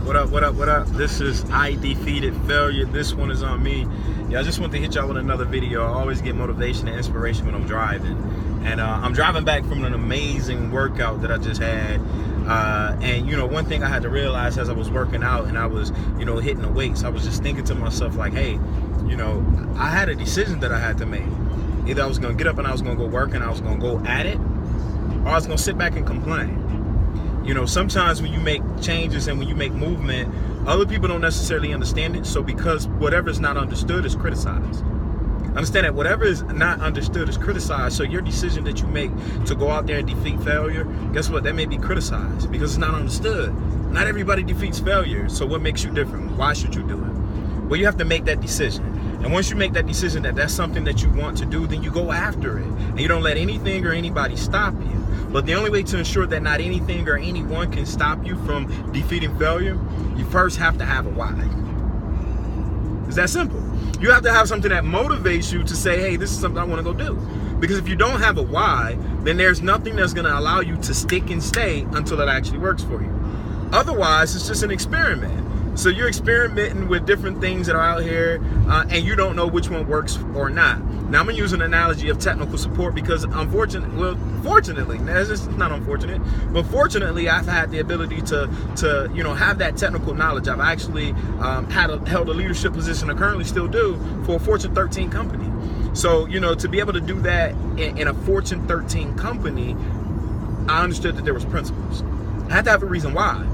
What up, what up, what up? This is I Defeated Failure. This one is on me. Yeah, I just want to hit y'all with another video. I always get motivation and inspiration when I'm driving. And I'm driving back from an amazing workout that I just had. And, you know, one thing I had to realize as I was working out and I was, you know, hitting the weights, I was just thinking to myself like, hey, you know, I had a decision that I had to make. Either I was going to get up and I was going to go work and I was going to go at it, or I was going to sit back and complain. You know, sometimes when you make changes and when you make movement, other people don't necessarily understand it. So because whatever is not understood is criticized. Understand that whatever is not understood is criticized. So your decision that you make to go out there and defeat failure, guess what? That may be criticized because it's not understood. Not everybody defeats failure. So what makes you different? Why should you do it? Well, you have to make that decision. And once you make that decision that that's something that you want to do, then you go after it. And you don't let anything or anybody stop you. But the only way to ensure that not anything or anyone can stop you from defeating failure, you first have to have a why. It's that simple. You have to have something that motivates you to say, hey, this is something I want to go do. Because if you don't have a why, then there's nothing that's going to allow you to stick and stay until it actually works for you. Otherwise, it's just an experiment. So you're experimenting with different things that are out here and you don't know which one works or not. Now I'm gonna use an analogy of technical support because fortunately, it's not unfortunate, but fortunately I've had the ability to you know, have that technical knowledge. I've actually held a leadership position, I currently still do, for a Fortune 13 company. So, you know, to be able to do that in a Fortune 13 company, I understood that there was principles. I had to have a reason why.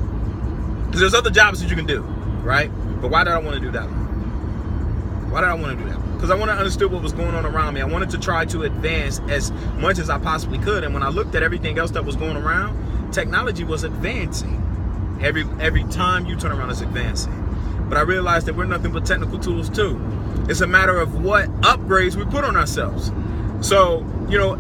Because there's other jobs that you can do, right? But why did I want to do that one? Why did I want to do that one? Because I wanted to understand what was going on around me. I wanted to try to advance as much as I possibly could. And when I looked at everything else that was going around, technology was advancing. Every time you turn around, it's advancing. But I realized that we're nothing but technical tools too. It's a matter of what upgrades we put on ourselves. So, you know,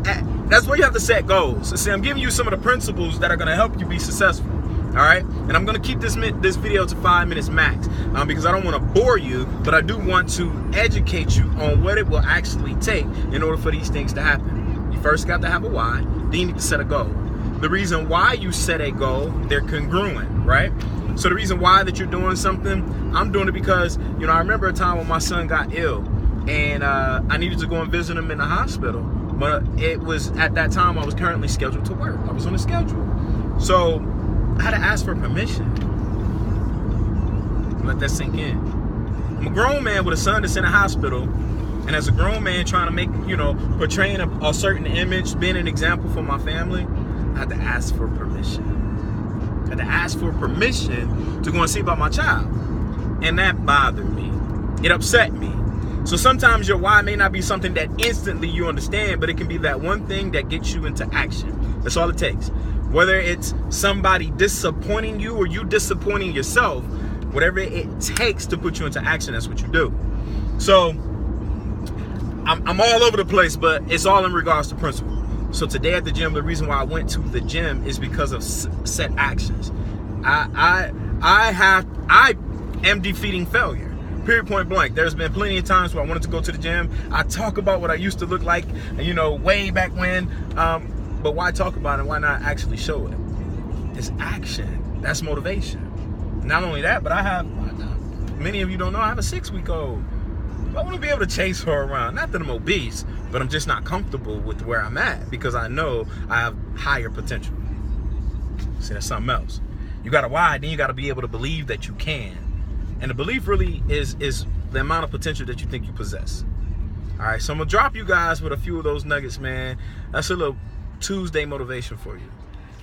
that's where you have to set goals. See, I'm giving you some of the principles that are going to help you be successful. All right, and I'm gonna keep this video to 5 minutes max because I don't want to bore you, but I do want to educate you on what it will actually take in order for these things to happen. You first got to have a why, then you need to set a goal. The reason why you set a goal, they're congruent, right? So the reason why that you're doing something, I'm doing it because, you know, I remember a time when my son got ill and I needed to go and visit him in the hospital, but it was at that time I was currently scheduled to work. I was on a schedule, so I had to ask for permission. Let that sink in. I'm a grown man with a son that's in a hospital, and as a grown man trying to make, you know, portraying a certain image, being an example for my family, I had to ask for permission. I had to ask for permission to go and see about my child. And that bothered me. It upset me. So sometimes your why may not be something that instantly you understand, but it can be that one thing that gets you into action. That's all it takes. Whether it's somebody disappointing you or you disappointing yourself, whatever it takes to put you into action, that's what you do. So I'm all over the place, but it's all in regards to principle. So today at the gym, the reason why I went to the gym is because of set actions. I am defeating failure. Period, point blank. There's been plenty of times where I wanted to go to the gym. I talk about what I used to look like, you know, way back when. But why talk about it? Why not actually show it? It's action. That's motivation. Not only that, but I have, many of you don't know, I have a 6-week-old. I want to be able to chase her around. Not that I'm obese, but I'm just not comfortable with where I'm at because I know I have higher potential. See, that's something else. You got a why, then you got to be able to believe that you can. And the belief really is the amount of potential that you think you possess. All right, so I'm going to drop you guys with a few of those nuggets, man. That's a little Tuesday motivation for you.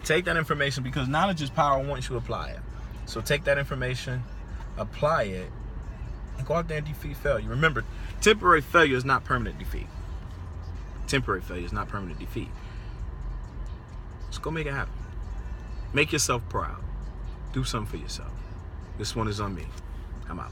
Take that information because knowledge is power once you apply it. So take that information, apply it, and go out there and defeat failure. Remember, temporary failure is not permanent defeat. Temporary failure is not permanent defeat. Let's go make it happen. Make yourself proud. Do something for yourself. This one is on me. I'm out.